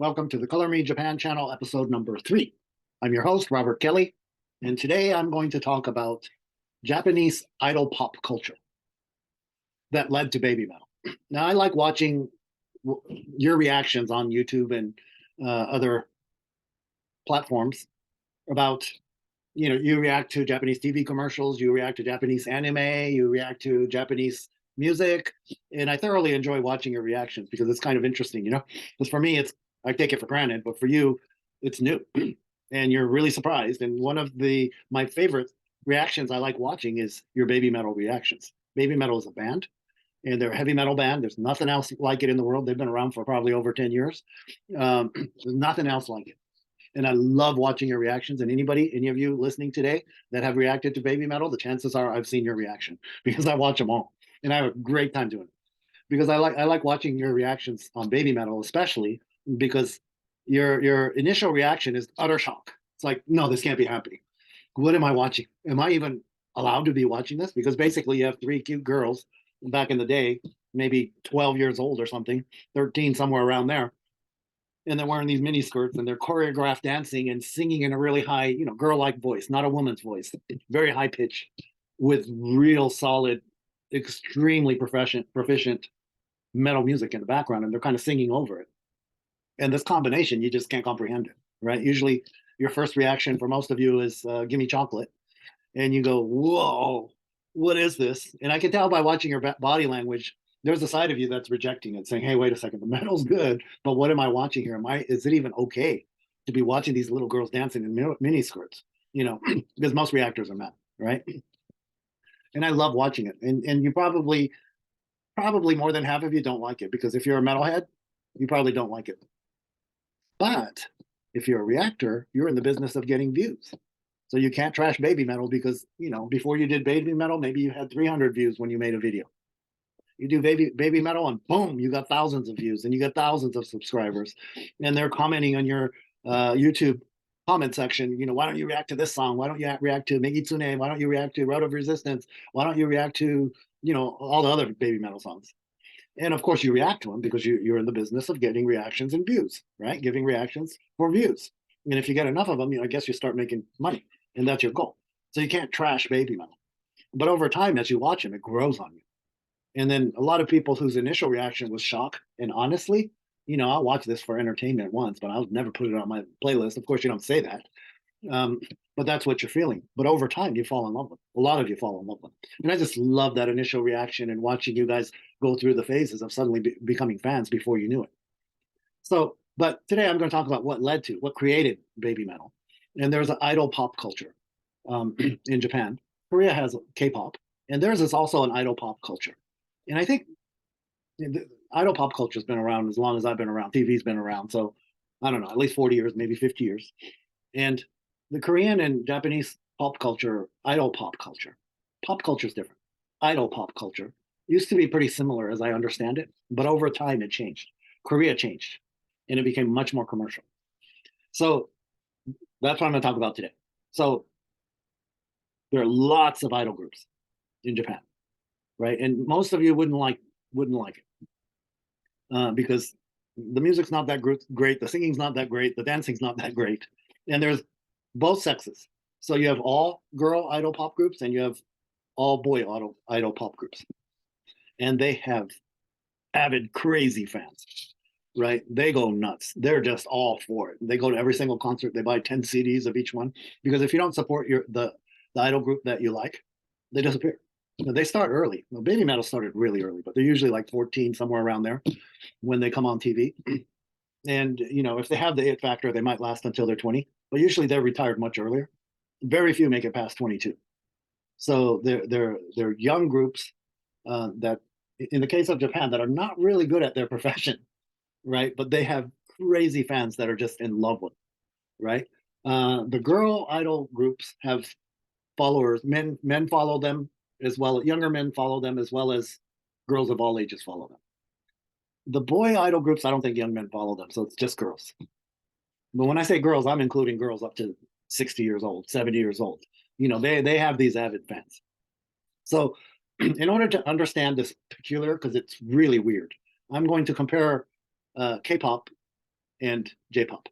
Welcome to the Color Me Japan channel, episode number 3. I'm your host, Robert Kelly, and today I'm going to talk about Japanese idol pop culture that led to baby metal. Now, I like watching your reactions on YouTube and other platforms about, you react to Japanese TV commercials, you react to Japanese anime, you react to Japanese music, and I thoroughly enjoy watching your reactions because it's kind of interesting, because for me, I take it for granted, but for you, it's new, and you're really surprised. And one of my favorite reactions I like watching is your baby metal reactions. Baby metal is a band, and they're a heavy metal band. There's nothing else like it in the world. They've been around for probably over 10 years. There's nothing else like it. And I love watching your reactions. And any of you listening today that have reacted to baby metal, the chances are I've seen your reaction because I watch them all, and I have a great time doing it. Because I like watching your reactions on baby metal, especially because your initial reaction is utter shock. It's like, no, this can't be happening. What am I watching? Am I even allowed to be watching this? Because basically, you have three cute girls back in the day, maybe 12 years old or something, 13, somewhere around there, and they're wearing these mini skirts and they're choreographed dancing and singing in a really high, girl-like voice, not a woman's voice, very high pitch, with real solid, extremely proficient metal music in the background, and they're kind of singing over it. And this combination, you just can't comprehend it, right? Usually, your first reaction for most of you is "Give me chocolate," and you go, "Whoa, what is this?" And I can tell by watching your body language, there's a side of you that's rejecting it, saying, "Hey, wait a second, the metal's good, but what am I watching here? Is it even okay to be watching these little girls dancing in mini skirts?" Because most reactors are men, right? And I love watching it, and you probably more than half of you don't like it, because if you're a metalhead, you probably don't like it. But if you're a reactor, you're in the business of getting views. So you can't trash baby metal because, before you did baby metal, maybe you had 300 views when you made a video. You do baby metal and boom, you got thousands of views and you got thousands of subscribers. And they're commenting on your YouTube comment section, why don't you react to this song? Why don't you react to Megitsune? Why don't you react to Road of Resistance? Why don't you react to, all the other baby metal songs? And of course, you react to them because you're in the business of getting reactions and views, right? Giving reactions for views. And if you get enough of them, I guess you start making money, and that's your goal. So you can't trash baby metal. But over time, as you watch them, it grows on you. And then a lot of people whose initial reaction was shock. And honestly, I'll watch this for entertainment once, but I'll never put it on my playlist. Of course, you don't say that. But that's what you're feeling. But over time, you fall in love with it. A lot of you fall in love with it. And I just love that initial reaction and watching you guys go through the phases of suddenly becoming fans before you knew it. So, but today I'm going to talk about what created baby metal. And there's an idol pop culture in Japan. Korea has K-pop, and theirs is also an idol pop culture. And I think the idol pop culture has been around as long as I've been around. TV's been around. So I don't know, at least 40 years, maybe 50 years. And the Korean and Japanese pop culture, idol pop culture is different. Idol pop culture used to be pretty similar as I understand it, but over time it changed. Korea changed, and it became much more commercial. So that's what I'm going to talk about today. So there are lots of idol groups in Japan, right? And most of you wouldn't like it because the music's not that great, the singing's not that great, the dancing's not that great, and there's both sexes. So you have all girl idol pop groups and you have all boy idol pop groups, and they have avid crazy fans, right? They go nuts. They're just all for it. They go to every single concert. They buy 10 CDs of each one, because if you don't support the idol group that you like, they disappear. They start early. Well, baby metal started really early, but they're usually like 14, somewhere around there, when they come on TV. And if they have the it factor, they might last until they're 20, but usually they're retired much earlier. Very few make it past 22. So they're young groups that, in the case of Japan, that are not really good at their profession, right? But they have crazy fans that are just in love with it, right? The girl idol groups have followers. Men follow them as well. Younger men follow them as well as girls of all ages follow them. The boy idol groups, I don't think young men follow them, so it's just girls. But when I say girls, I'm including girls up to 60 years old, 70 years old. They have these avid fans. So in order to understand this peculiar, because it's really weird, I'm going to compare K-pop and J-pop.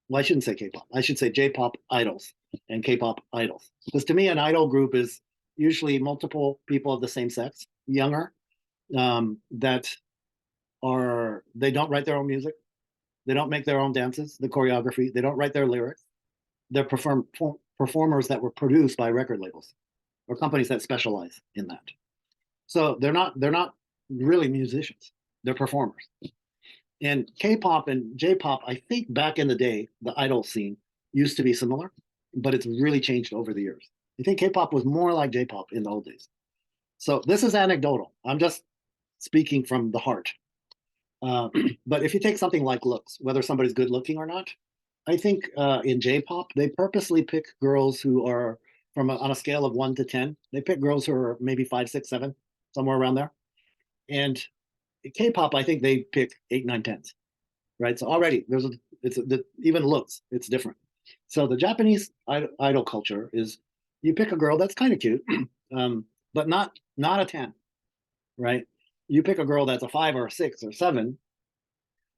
Well, I shouldn't say K-pop. I should say J-pop idols and K-pop idols. Because to me, an idol group is usually multiple people of the same sex, younger, that they don't write their own music. They don't make their own dances, the choreography. They don't write their lyrics. They're performers that were produced by record labels or companies that specialize in that. So they're not really musicians. They're performers. And K-pop and J-pop, I think back in the day, the idol scene used to be similar, but it's really changed over the years. I think K-pop was more like J-pop in the old days. So this is anecdotal. I'm just speaking from the heart. But if you take something like looks, whether somebody's good looking or not, I think in J-pop they purposely pick girls who are on a scale of 1 to 10. They pick girls who are maybe 5, 6, 7, somewhere around there. And K-pop, I think they pick 8, 9, 10s, right? So already even looks, it's different. So the Japanese idol culture is you pick a girl that's kind of cute, but not a 10, right? You pick a girl that's a 5 or a 6 or 7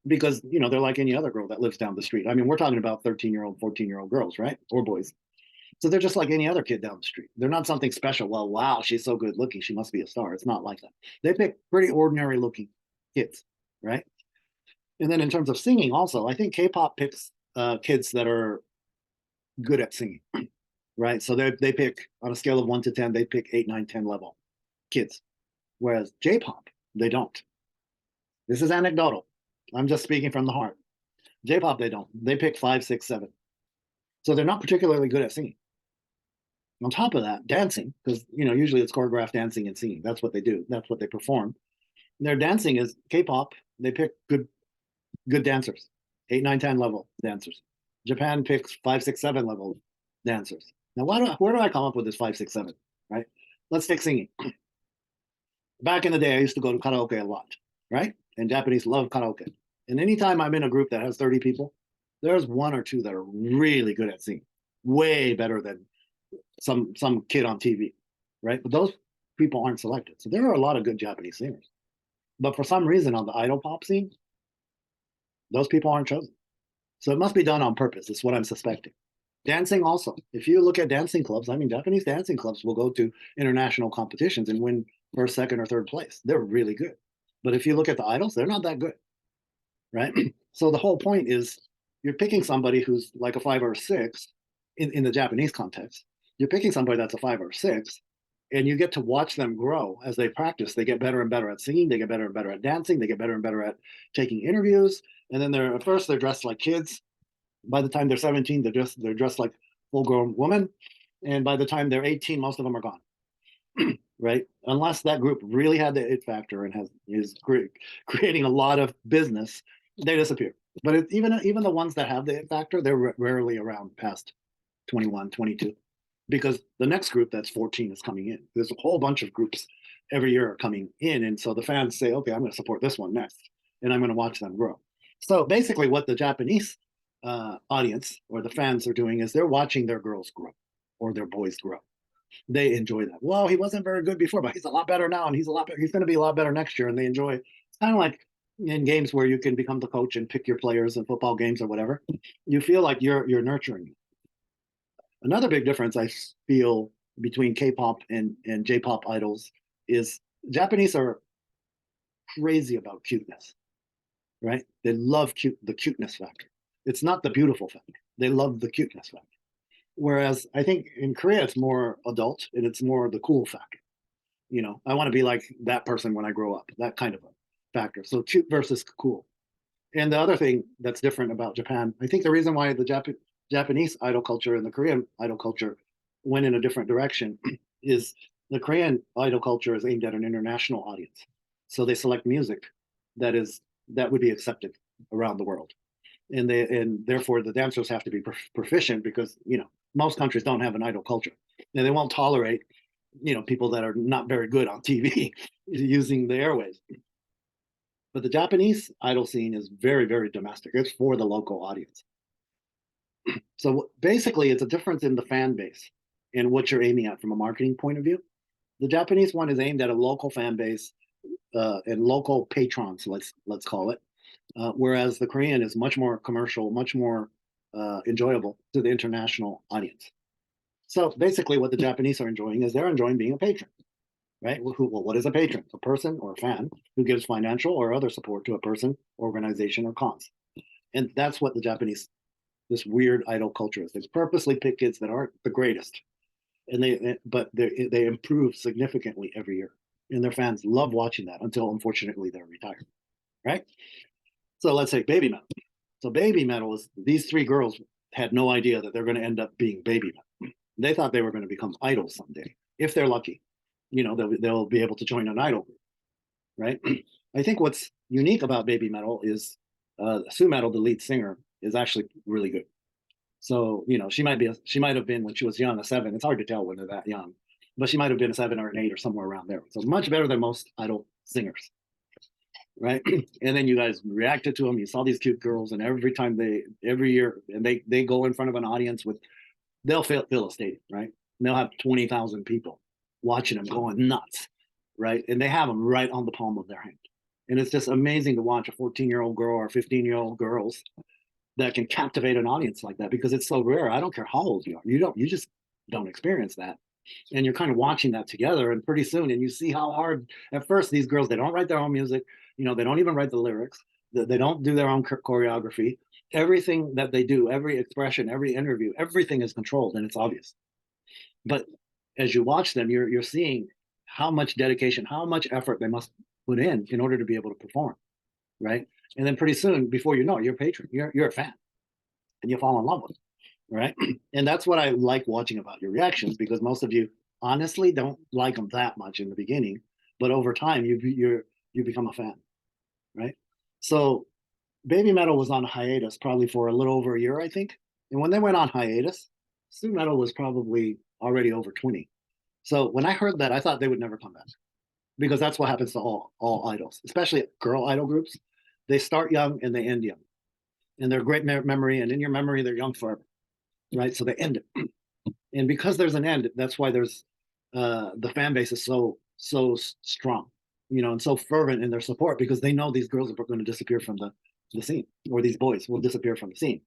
because they're like any other girl that lives down the street. I mean, we're talking about 13-year-old, 14-year-old girls, right? Or boys. So they're just like any other kid down the street. They're not something special. Well, wow, she's so good looking, she must be a star. It's not like that. They pick pretty ordinary looking kids, right? And then in terms of singing, also, I think K-pop picks kids that are good at singing, right? So they pick on a scale of 1 to 10, they pick 8, 9, 10 level kids, whereas J-pop they don't. This is anecdotal. I'm just speaking from the heart. J-pop they don't. They pick 5, 6, 7. So they're not particularly good at singing. On top of that, dancing, because usually it's choreographed dancing and singing. That's what they do. That's what they perform. Their dancing is K-pop. They pick good dancers, 8, 9, 10 level dancers. Japan picks 5, 6, 7 level dancers. Now, where do I come up with this 5, 6, 7? Right? Let's take singing. Back in the day, I used to go to karaoke a lot, right? And Japanese love karaoke. And anytime I'm in a group that has 30 people, there's 1 or 2 that are really good at singing, way better than some kid on TV, right? But those people aren't selected. So there are a lot of good Japanese singers. But for some reason on the idol pop scene, those people aren't chosen. So it must be done on purpose. It's what I'm suspecting. Dancing also. If you look at dancing clubs, I mean, Japanese dancing clubs will go to international competitions and win first, second, or third place. They're really good. But if you look at the idols, they're not that good, right? So the whole point is you're picking somebody who's like a 5 or a 6 in the Japanese context. You're picking somebody that's a 5 or a 6, and you get to watch them grow as they practice. They get better and better at singing. They get better and better at dancing. They get better and better at taking interviews. And then at first they're dressed like kids. By the time they're 17, they're dressed like full-grown women. And by the time they're 18, most of them are gone. Right? Unless that group really had the it factor and is creating a lot of business, they disappear. But even the ones that have the it factor, they're rarely around past 21, 22, because the next group that's 14 is coming in. There's a whole bunch of groups every year are coming in, and so the fans say, okay, I'm going to support this one next, and I'm going to watch them grow. So basically, what the Japanese audience or the fans are doing is they're watching their girls grow or their boys grow. They enjoy that. Well, he wasn't very good before, but he's a lot better now, and he's going to be a lot better next year. And they enjoy. It's kind of like in games where you can become the coach and pick your players in football games or whatever. You feel like you're nurturing. Another big difference I feel between K-pop and J-pop idols is Japanese are crazy about cuteness, right? They love the cuteness factor. It's not the beautiful factor. They love the cuteness factor. Whereas I think in Korea, it's more adult and it's more the cool factor. I want to be like that person when I grow up, that kind of a factor. So cute versus cool. And the other thing that's different about Japan, I think the reason why the Japanese idol culture and the Korean idol culture went in a different direction is the Korean idol culture is aimed at an international audience. So they select music that would be accepted around the world. And therefore the dancers have to be proficient because most countries don't have an idol culture, and they won't tolerate people that are not very good on TV using the airways. But the Japanese idol scene is very, very domestic. It's for the local audience. So basically, it's a difference in the fan base and what you're aiming at from a marketing point of view. The Japanese one is aimed at a local fan base and local patrons, let's call it. whereas the Korean is much more commercial, much more enjoyable to the international audience. So basically, what the Japanese are enjoying is they're enjoying being a patron, right? Well, what is a patron? A person or a fan who gives financial or other support to a person, organization, or cause. And that's what the Japanese, this weird idol culture is. They purposely pick kids that aren't the greatest, and they improve significantly every year, and their fans love watching that until unfortunately they're retired, right? So let's say BABYMETAL. So BABYMETAL is these three girls had no idea that they're going to end up being BABYMETAL. They thought they were going to become idols someday if they're lucky. They'll be able to join an idol group, right? I think what's unique about BABYMETAL is Suemetal, the lead singer, is actually really good. So she might have been when she was young a 7. It's hard to tell when they're that young, but she might have been a 7 or an 8 or somewhere around there. So much better than most idol singers, right? And then you guys reacted to them. You saw these cute girls, and every year, and they go in front of an audience they'll fill a stadium, right? And they'll have 20,000 people watching them going nuts, right? And they have them right on the palm of their hand. And it's just amazing to watch a 14-year-old girl or 15-year-old girls that can captivate an audience like that, because it's so rare. I don't care how old you are. You just don't experience that. And you're kind of watching that together, and pretty soon, and you see how hard at first these girls, they don't write their own music, they don't even write the lyrics, they don't do their own choreography. Everything that they do, every expression, every interview, everything is controlled, and it's obvious. But as you watch them, you're seeing how much dedication, how much effort they must put in order to be able to perform, right? And then pretty soon, before you know it, you're a patron, you're a fan, and you fall in love with it, right? And that's what I like watching about your reactions, because most of you honestly don't like them that much in the beginning, but over time you become a fan, right? So BABYMETAL was on hiatus probably for a little over a year, I think. And when they went on hiatus, Suemetal was probably already over 20. So when I heard that, I thought they would never come back, because that's what happens to all idols, especially girl idol groups. They start young and they end young, and they're great memory, and in your memory they're young forever, right? So they end it, and because there's an end, that's why there's the fan base is so strong, and so fervent in their support, because they know these girls are going to disappear from the scene, or these boys will disappear from the scene.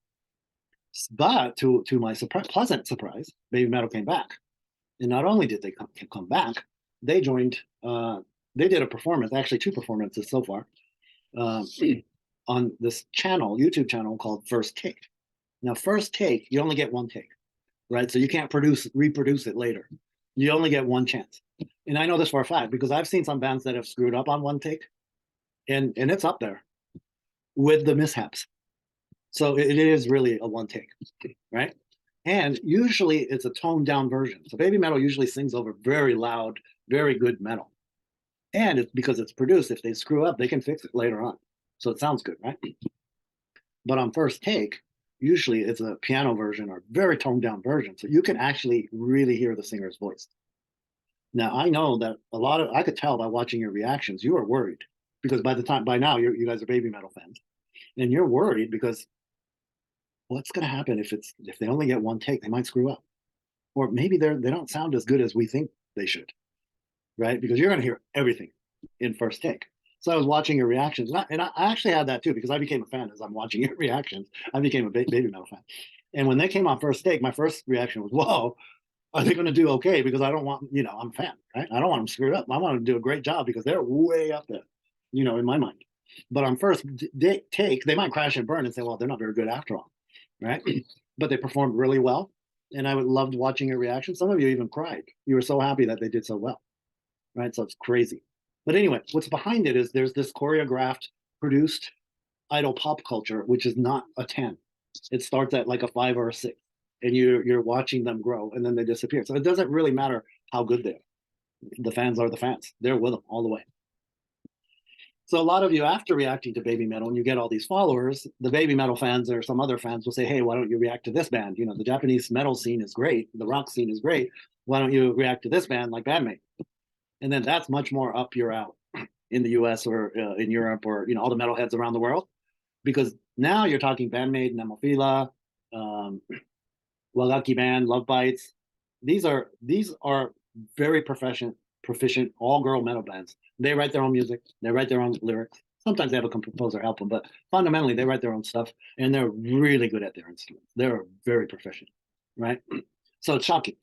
But to my pleasant surprise, BABYMETAL came back, and not only did they come back, they joined. They did a performance, actually 2 performances so far, on this YouTube channel called First Take. Now, First Take, you only get one take, right? So you can't reproduce it later. You only get one chance. And I know this for a fact, because I've seen some bands that have screwed up on one take, and it's up there with the mishaps. So it is really a one take, right? And usually it's a toned down version. So BABYMETAL usually sings over very loud, very good metal. And it's because it's produced, if they screw up, they can fix it later on. So it sounds good, right? But on First Take, usually it's a piano version or very toned down version. So you can actually really hear the singer's voice. Now, I know that I could tell by watching your reactions, you are worried, because by now, you guys are BABYMETAL fans, and you're worried because what's going to happen if they only get one take? They might screw up, or maybe they don't sound as good as we think they should, right? Because you're going to hear everything in First Take. So I was watching your reactions, and I actually had that too, because I became a fan as I'm watching your reactions. I became a BABYMETAL fan, and when they came on First Take, my first reaction was, "Whoa, are they going to do okay?" Because I don't want, I'm a fan, right? I don't want them screwed up. I want them to do a great job, because they're way up there, in my mind. But on First Take, they might crash and burn and say, "Well, they're not very good after all," right? But they performed really well, and I loved watching your reaction. Some of you even cried. You were so happy that they did so well, right? So it's crazy. But anyway, what's behind it is there's this choreographed, produced idol pop culture, which is not a 10. It starts at like a 5 or a 6, and you're watching them grow, and then they disappear. So it doesn't really matter how good they are. The fans are the fans. They're with them all the way. So a lot of you, after reacting to BABYMETAL, and you get all these followers, the BABYMETAL fans or some other fans will say, "Hey, why don't you react to this band? The Japanese metal scene is great. The rock scene is great. Why don't you react to this band like BABYMETAL?" And then that's much more up your alley in the US or in Europe, or all the metalheads around the world, because now you're talking BABYMETAL, Nemophila, Wagaki Band, Love Bites. These are very proficient all girl metal bands. They write their own music. They write their own lyrics. Sometimes they have a composer help them, but fundamentally they write their own stuff, and they're really good at their instruments. They're very proficient, right? So it's shocking.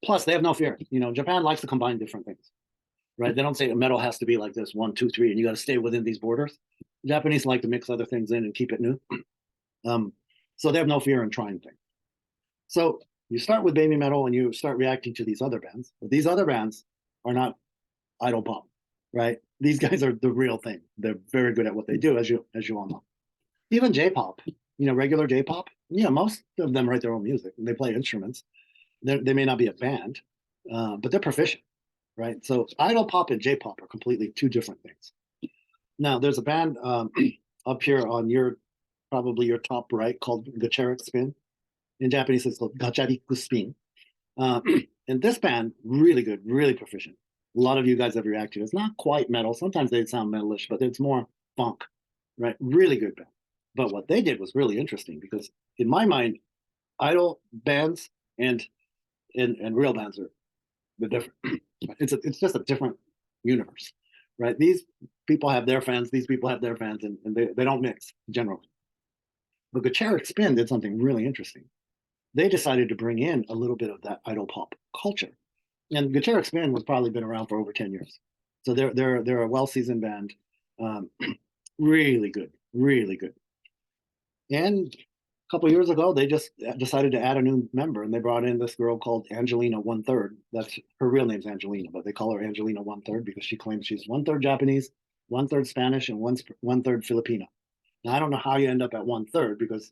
Plus, they have no fear. Japan likes to combine different things, right? They don't say metal has to be like this, 1, 2, 3, and you got to stay within these borders. The Japanese like to mix other things in and keep it new. So they have no fear in trying things. So you start with BABYMETAL and you start reacting to these other bands, but these other bands are not idol pop, right? These guys are the real thing. They're very good at what they do, as you all know. Even J-pop, regular J-pop, most of them write their own music and they play instruments. They may not be a band, but they're proficient, right? So idol pop and J-pop are completely two different things. Now, there's a band up here on probably your top right called Gacheric Spin. In Japanese, it's called Gachariku Spin. And this band, really good, really proficient. A lot of you guys have reacted. It's not quite metal. Sometimes they sound metalish, but it's more funk, right? Really good band. But what they did was really interesting because, in my mind, idol bands and real bands are different. It's just a different universe, right? These people have their fans, these people have their fans, and they don't mix generally. But Gacheric Spin did something really interesting. They decided to bring in a little bit of that idol pop culture. And Gacheric Spin has probably been around for over 10 years. So they're a well-seasoned band. Really good, really good. And a couple years ago, they just decided to add a new member, and they brought in this girl called Angelina 1/3. That's her real name's Angelina, but they call her Angelina 1/3 because she claims she's 1/3 Japanese, 1/3 Spanish, and 1/3 Filipino. Now, I don't know how you end up at 1/3 because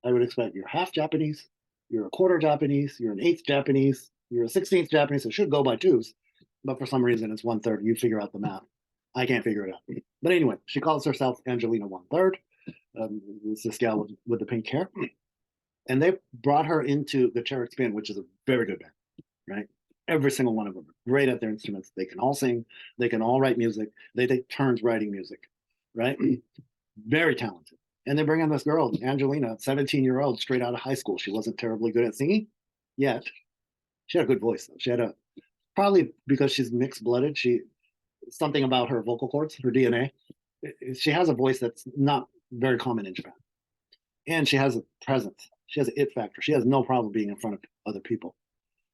I would expect you're half Japanese, you're a quarter Japanese, you're an eighth Japanese, you're a 16th Japanese. It should go by twos, but for some reason it's 1/3. You figure out the math. I can't figure it out. But anyway, she calls herself Angelina 1/3. It's this gal with the pink hair. And they brought her into the Gacheric Spin, which is a very good band, right? Every single one of them are great at their instruments. They can all sing. They can all write music. They take turns writing music, right? Very talented. And they bring in this girl, Angelina, 17-year-old, straight out of high school. She wasn't terribly good at singing yet. She had a good voice, though. She had probably because she's mixed-blooded, something about her vocal cords, her DNA. She has a voice that's not very common in Japan. And she has a presence. She has an it factor. She has no problem being in front of other people.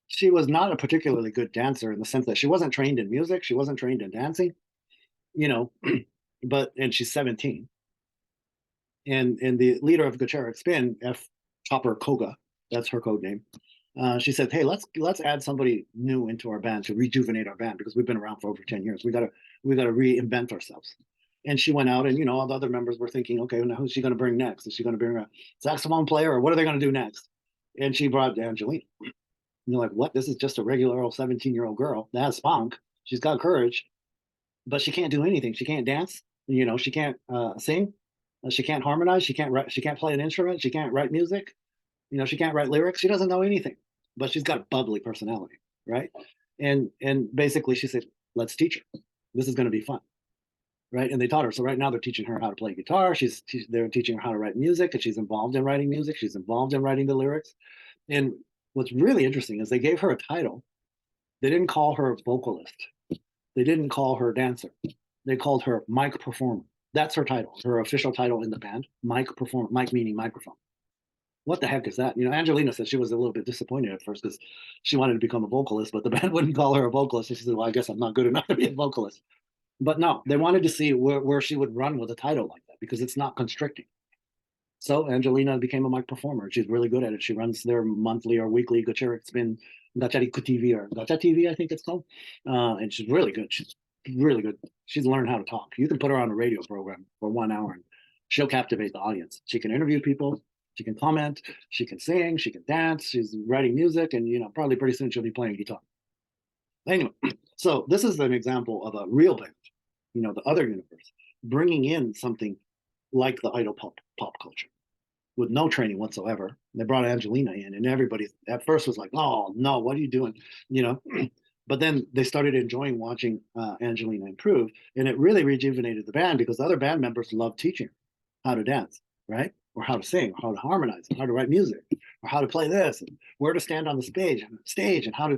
She was not a particularly good dancer in the sense that she wasn't trained in music. She wasn't trained in dancing, and she's 17. And the leader of Gacheric Spin, F. Chopper Koga, that's her code name. She said, "Hey, let's add somebody new into our band to rejuvenate our band because we've been around for over 10 years. We gotta reinvent ourselves." And she went out, and all the other members were thinking, "Okay, now who's she going to bring next? Is she going to bring a saxophone player, or what are they going to do next?" And she brought Angelina. And you're like, "What? This is just a regular old 17-year-old girl that has spunk. She's got courage, but she can't do anything. She can't dance. She can't sing. She can't harmonize. She can't write. She can't play an instrument. She can't write music. She can't write lyrics. She doesn't know anything, but she's got a bubbly personality, right?" And basically, she said, "Let's teach her. This is going to be fun." Right, and they taught her. So right now they're teaching her how to play guitar. They're teaching her how to write music, and she's involved in writing music. She's involved in writing the lyrics. And what's really interesting is they gave her a title. They didn't call her vocalist. They didn't call her dancer. They called her mic performer. That's her title, her official title in the band, mic performer. Mic meaning microphone. What the heck is that? Angelina said she was a little bit disappointed at first because she wanted to become a vocalist, but the band wouldn't call her a vocalist. And she said, "Well, I guess I'm not good enough to be a vocalist." But no, they wanted to see where she would run with a title like that because it's not constricting. So Angelina became a mic performer. She's really good at it. She runs their monthly or weekly Gacheric Spin, Gachariku TV or Gacha TV, I think it's called. And she's really good. She's really good. She's learned how to talk. You can put her on a radio program for 1 hour and she'll captivate the audience. She can interview people. She can comment. She can sing. She can dance. She's writing music. And, probably pretty soon she'll be playing guitar. Anyway, so this is an example of a real band, the other universe, bringing in something like the idol pop culture with no training whatsoever. They brought Angelina in, and everybody at first was like, "Oh, no, what are you doing?" But then they started enjoying watching Angelina improve, and it really rejuvenated the band because the other band members loved teaching how to dance, right? Or how to sing, or how to harmonize, or how to write music, or how to play this, and where to stand on the stage, and how to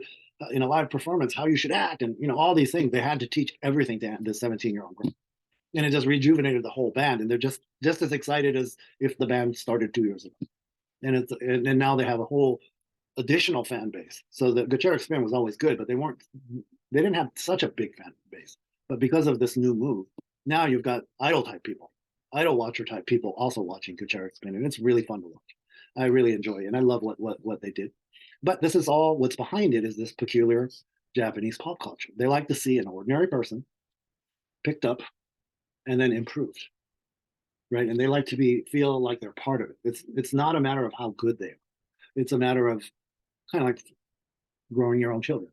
in a live performance, how you should act, and all these things. They had to teach everything to the 17-year-old girl. and it just rejuvenated the whole band, and they're just as excited as if the band started 2 years ago. And now they have a whole additional fan base. So the Gutierrez Spin was always good, but they didn't have such a big fan base. But because of this new move, now you've got idol type people, idol watcher type people also watching Gutierrez Spin, and it's really fun to watch. I really enjoy it, and I love what they did. But this is all what's behind it is this peculiar Japanese pop culture. They like to see an ordinary person picked up and then improved, right? And they like to feel like they're part of it. It's not a matter of how good they are. It's a matter of kind of like growing your own children,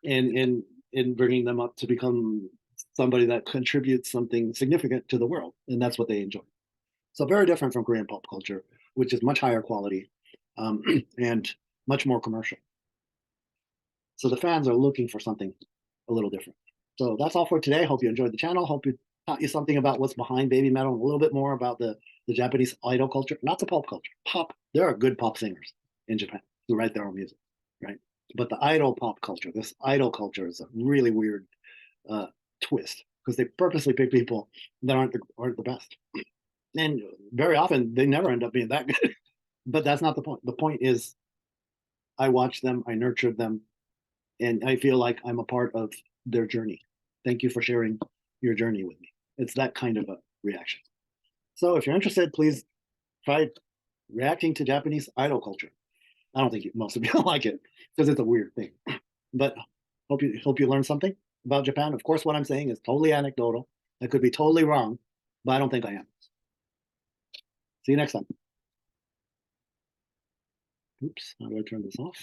and bringing them up to become somebody that contributes something significant to the world, and that's what they enjoy. So very different from Korean pop culture, which is much higher quality, and much more commercial. So the fans are looking for something a little different. So that's all for today. Hope you enjoyed the channel. Hope it taught you something about what's behind BABYMETAL, and a little bit more about the Japanese idol culture, not the pop culture. Pop, there are good pop singers in Japan who write their own music, right? But the idol pop culture, this idol culture is a really weird twist, because they purposely pick people that aren't the best. And very often they never end up being that good. But that's not the point. The point is I watched them, I nurtured them, and I feel like I'm a part of their journey. Thank you for sharing your journey with me. It's that kind of a reaction. So if you're interested, please try reacting to Japanese idol culture. I don't think most of you like it because it's a weird thing, but hope you learn something about Japan. Of course, what I'm saying is totally anecdotal. I could be totally wrong, but I don't think I am. See you next time. Oops, how do I turn this off?